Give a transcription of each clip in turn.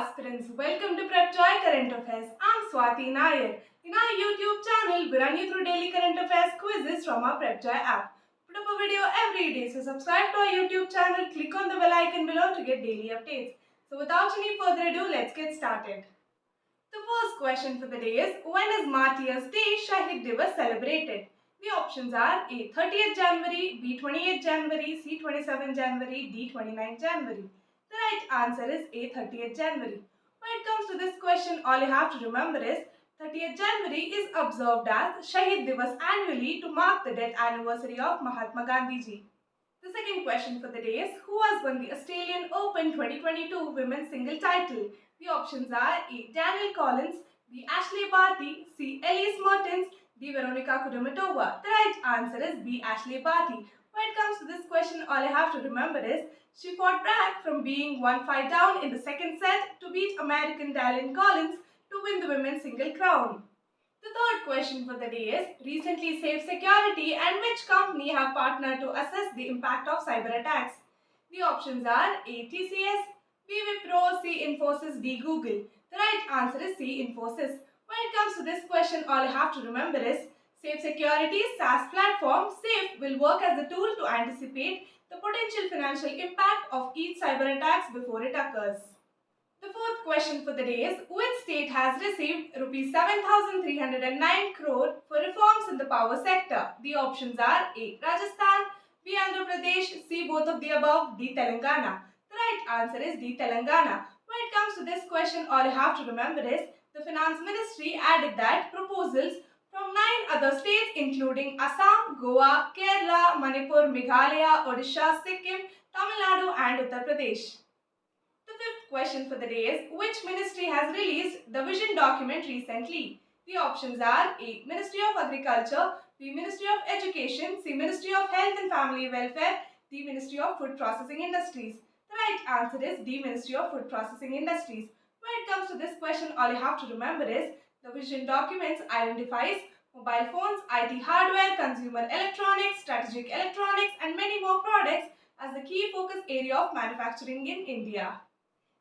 aspirants, welcome to Prepjoy Current Affairs. I'm Swathi. In our YouTube channel, we run you through daily current affairs quizzes from our Prepjoy app. Put up a video every day, so subscribe to our YouTube channel, click on the bell icon below to get daily updates. So without any further ado, let's get started. The first question for the day is, when is Martyrs' Day Shahid Divas celebrated? The options are A. 30th January, B. 28th January, C. 27th January, D. 29th January. The right answer is A. 30th January. When it comes to this question, all you have to remember is 30th January is observed as Shahid Divas annually to mark the death anniversary of Mahatma Gandhi ji. The second question for the day is, who has won the Australian Open 2022 Women's Single title? The options are A. Danielle Collins, B. Ashley Barty, C. Elise Mertens, D. Veronika Kudermetova. The right answer is B. Ashley Barty. When it comes to this question, all you have to remember is she fought back from being 1-5 down in the second set to beat American Danielle Collins to win the women's single crown. The third question for the day is, recently Safe Security and which company have partnered to assess the impact of cyber attacks? The options are A. TCS, B. Wipro, C. Infosys, D. Google. The right answer is C. Infosys. When it comes to this question, all you have to remember is Safe Security's SaaS platform, SAFE, will work as a tool to anticipate the potential financial impact of each cyber attacks before it occurs. The fourth question for the day is, which state has received Rs 7,309 crore for reforms in the power sector? The options are A. Rajasthan, B. Andhra Pradesh, C. Both of the above, D. Telangana. The right answer is D. Telangana. When it comes to this question, all you have to remember is the Finance Ministry added that proposals from 9 other states including Assam, Goa, Kerala, Manipur, Meghalaya, Odisha, Sikkim, Tamil Nadu and Uttar Pradesh. The fifth question for the day is, which ministry has released the vision document recently? The options are A. Ministry of Agriculture, B. Ministry of Education, C. Ministry of Health and Family Welfare, D. Ministry of Food Processing Industries. The right answer is D. Ministry of Food Processing Industries. When it comes to this question, all you have to remember is the vision documents identifies mobile phones, IT hardware, consumer electronics, strategic electronics and many more products as the key focus area of manufacturing in India.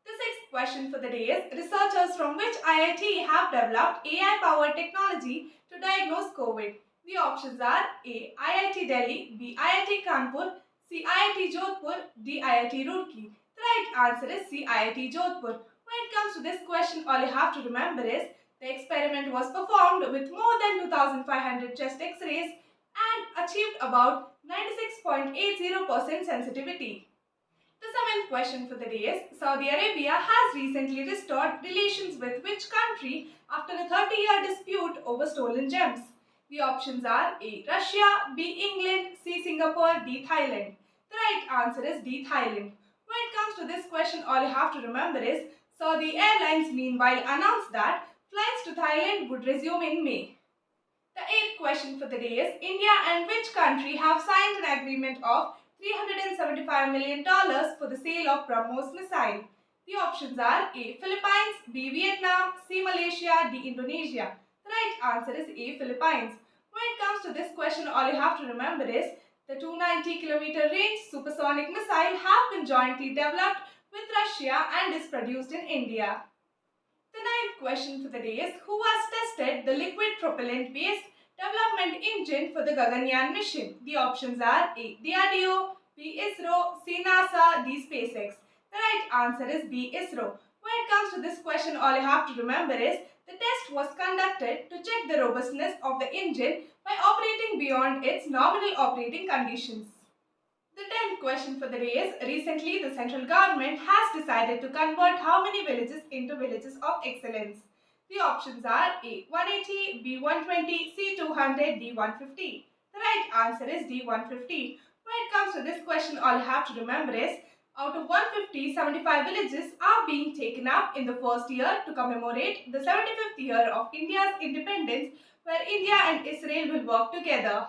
The sixth question for the day is, researchers from which IIT have developed AI-powered technology to diagnose COVID? The options are A. IIT Delhi, B. IIT Kanpur, C. IIT Jodhpur, D. IIT Roorkee. The right answer is C. IIT Jodhpur. When it comes to this question, all you have to remember is the experiment was performed with more than 2,500 chest X-rays and achieved about 96.80% sensitivity. The seventh question for the day is, Saudi Arabia has recently restored relations with which country after a 30-year dispute over stolen gems? The options are A. Russia, B. England, C. Singapore, D. Thailand. The right answer is D. Thailand. When it comes to this question, all you have to remember is Saudi Airlines meanwhile announced that flights to Thailand would resume in May. The eighth question for the day is, India and which country have signed an agreement of $375 million for the sale of BrahMos missile? The options are A. Philippines, B. Vietnam, C. Malaysia, D. Indonesia. The right answer is A. Philippines. When it comes to this question, all you have to remember is the 290-kilometer range supersonic missile have been jointly developed with Russia and is produced in India. The ninth question for the day is, who has tested the liquid propellant-based development engine for the Gaganyaan mission? The options are A. DRDO, B. ISRO, C. NASA, D. SpaceX. The right answer is B. ISRO. When it comes to this question, all you have to remember is the test was conducted to check the robustness of the engine by operating beyond its nominal operating conditions. The 10th question for the day is, recently the central government has decided to convert how many villages into villages of excellence? The options are A. 180, B. 120, C. 200, D. 150. The right answer is D. 150. When it comes to this question, all you have to remember is, out of 150, 75 villages are being taken up in the first year to commemorate the 75th year of India's independence, where India and Israel will work together.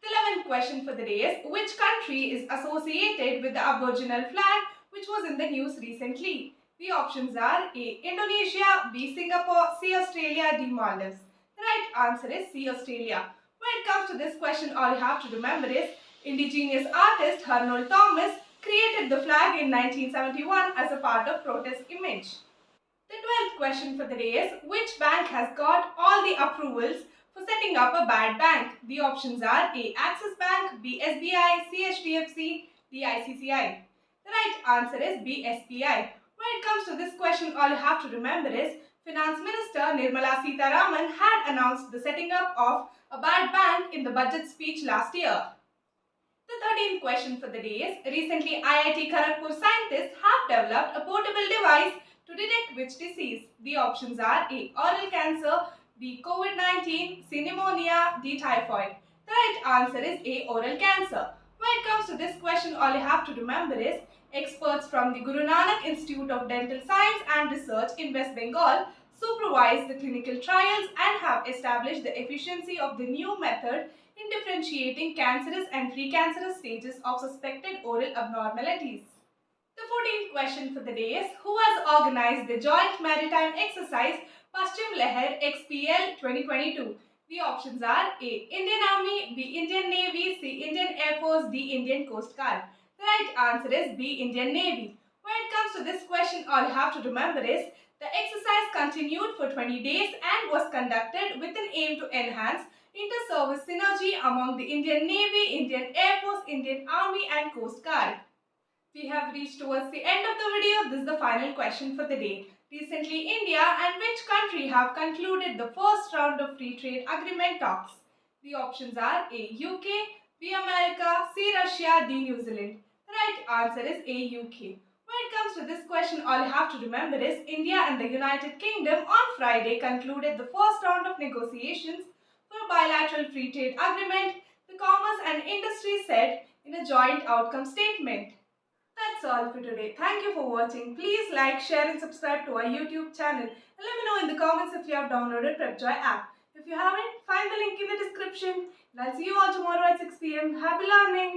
The 11th question for the day is, which country is associated with the Aboriginal flag which was in the news recently? The options are A. Indonesia, B. Singapore, C. Australia, D. Maldives. The right answer is C. Australia. When it comes to this question, all you have to remember is indigenous artist Arnold Thomas created the flag in 1971 as a part of protest image. The 12th question for the day is, which bank has got all the approvals for setting up a bad bank? The options are A. Axis Bank, B. SBI, C. HDFC, D. ICCI. The right answer is B. SBI. When it comes to this question, all you have to remember is Finance Minister Nirmala Sitharaman had announced the setting up of a bad bank in the budget speech last year. The 13th question for the day is, recently IIT Kharagpur scientists have developed a portable device to detect which disease. The options are A. Oral cancer, B. COVID-19, C. Pneumonia, D. Typhoid. The right answer is A. Oral cancer. When it comes to this question, all you have to remember is experts from the Guru Nanak Institute of Dental Science and Research in West Bengal supervise the clinical trials and have established the efficiency of the new method in differentiating cancerous and precancerous stages of suspected oral abnormalities. The 14th question for the day is, who has organized the Joint Maritime Exercise Paschim Leher XPL 2022? The options are A. Indian Army, B. Indian Navy, C. Indian Air Force, D. Indian Coast Guard. The right answer is B. Indian Navy. When it comes to this question, all you have to remember is the exercise continued for 20 days and was conducted with an aim to enhance inter-service synergy among the Indian Navy, Indian Air Force, Indian Army and Coast Guard. We have reached towards the end of the video. This is the final question for the day. Recently, India and which country have concluded the first round of free trade agreement talks? The options are A. UK, B. America, C. Russia, D. New Zealand. The right answer is A. UK. When it comes to this question, all you have to remember is India and the United Kingdom on Friday concluded the first round of negotiations for a bilateral free trade agreement, the Commerce and Industry said in a joint outcome statement. That's all for today. Thank you for watching. Please like, share and subscribe to our YouTube channel. And let me know in the comments if you have downloaded Prepjoy app. If you haven't, find the link in the description. And I'll see you all tomorrow at 6 p.m. Happy learning!